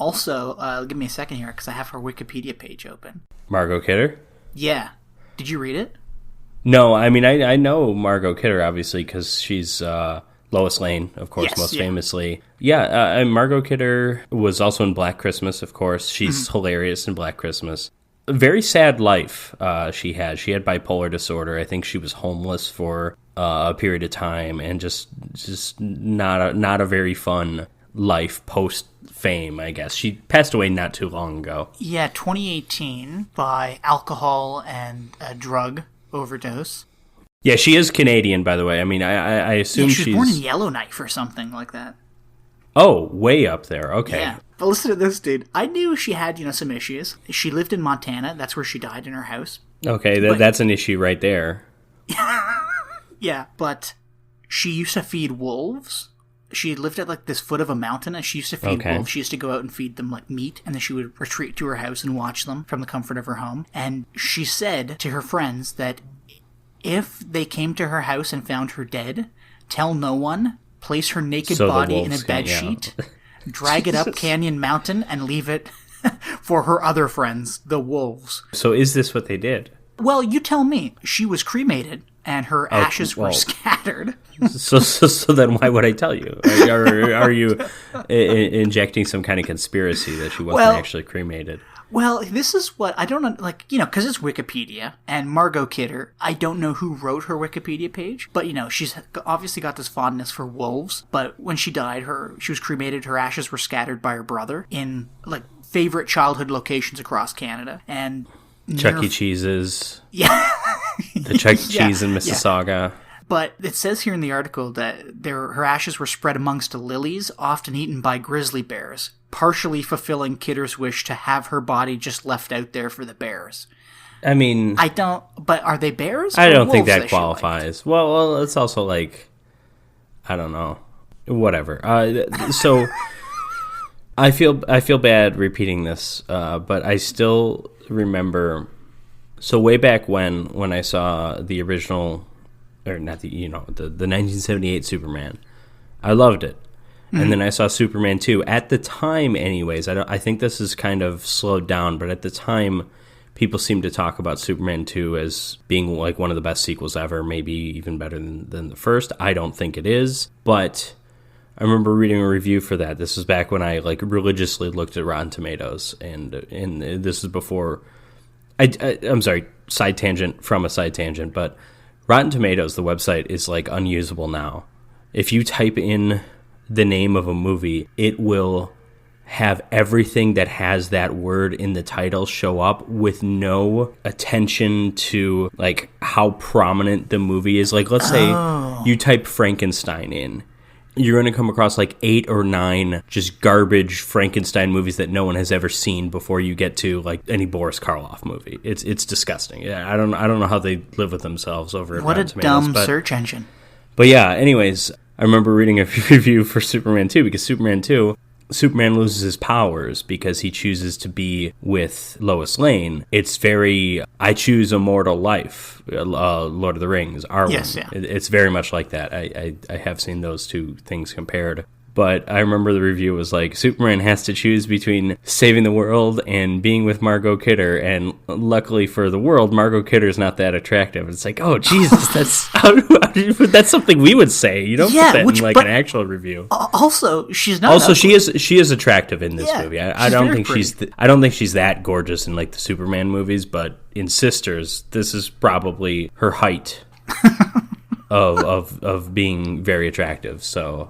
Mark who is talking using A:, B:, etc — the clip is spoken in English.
A: Also, give me a second here, because I have her Wikipedia page open.
B: Margot Kidder?
A: Yeah. Did you read it?
B: No, I mean, I know Margot Kidder, obviously, because she's Lois Lane, of course,
A: Yes,
B: most
A: yeah.
B: famously. Yeah, and Margot Kidder was also in Black Christmas, of course. She's hilarious in Black Christmas. A very sad life she had. She had bipolar disorder. I think she was homeless for a period of time, and just not a very fun life post-fame, I guess. She passed away not too long ago.
A: Yeah, 2018 by alcohol and a drug overdose.
B: Yeah, she is Canadian, by the way. I mean, I assume
A: she was born in Yellowknife or something like that.
B: Oh, way up there. Okay.
A: Yeah. But listen to this, dude. I knew she had, some issues. She lived in Montana. That's where she died, in her house.
B: Okay, that's an issue right there.
A: Yeah, but she used to feed wolves. She lived at, this foot of a mountain, and she used to feed wolves. She used to go out and feed them, meat, and then she would retreat to her house and watch them from the comfort of her home. And she said to her friends that if they came to her house and found her dead, tell no one, place her naked body in a bedsheet, drag it up Canyon Mountain, and leave it for her other friends, the wolves.
B: So is this what they did?
A: Well, you tell me. She was cremated, and her ashes were scattered.
B: So then why would I tell you? Are you injecting some kind of conspiracy that she wasn't actually cremated?
A: Well, this is what, I don't know, because it's Wikipedia, and Margot Kidder, I don't know who wrote her Wikipedia page, but, she's obviously got this fondness for wolves, but when she died, she was cremated, her ashes were scattered by her brother in, favorite childhood locations across Canada, and...
B: Chuck E. Cheese's.
A: Yeah.
B: The Chuck E. Cheese in Mississauga.
A: Yeah. But it says here in the article that her ashes were spread amongst lilies, often eaten by grizzly bears, partially fulfilling Kidder's wish to have her body just left out there for the bears.
B: I mean...
A: But are they bears?
B: I don't think that qualifies. Well, it's also I don't know. Whatever. So... I feel bad repeating this, but I still remember. So way back when I saw the original, or not the 1978 Superman, I loved it, and then I saw Superman 2. At the time, anyways, I think this is kind of slowed down, but at the time, people seemed to talk about Superman 2 as being one of the best sequels ever, maybe even better than the first. I don't think it is, but I remember reading a review for that. This was back when I religiously looked at Rotten Tomatoes, and this is before. I'm sorry, side tangent from a side tangent, but Rotten Tomatoes, the website, is unusable now. If you type in the name of a movie, it will have everything that has that word in the title show up with no attention to how prominent the movie is. Let's say you type Frankenstein in. You're going to come across 8 or 9 just garbage Frankenstein movies that no one has ever seen before you get to any Boris Karloff movie. It's disgusting. Yeah, I don't know how they live with themselves over at Rotten Tomatoes.
A: What a dumb search engine.
B: But yeah, anyways, I remember reading a review for Superman 2 because Superman 2, Superman loses his powers because he chooses to be with Lois Lane. It's very, I choose a mortal life, Lord of the Rings, Arwen.
A: Yes, yeah.
B: It's very much like that. I have seen those two things compared. But I remember the review was Superman has to choose between saving the world and being with Margot Kidder, and luckily for the world, Margot Kidder's not that attractive. It's oh, Jesus, that's something we would say. You don't put that in an actual review.
A: Also, she's not.
B: Also, she is attractive in this movie. I don't think I don't think she's that gorgeous in the Superman movies, but in Sisters, this is probably her height of being very attractive. So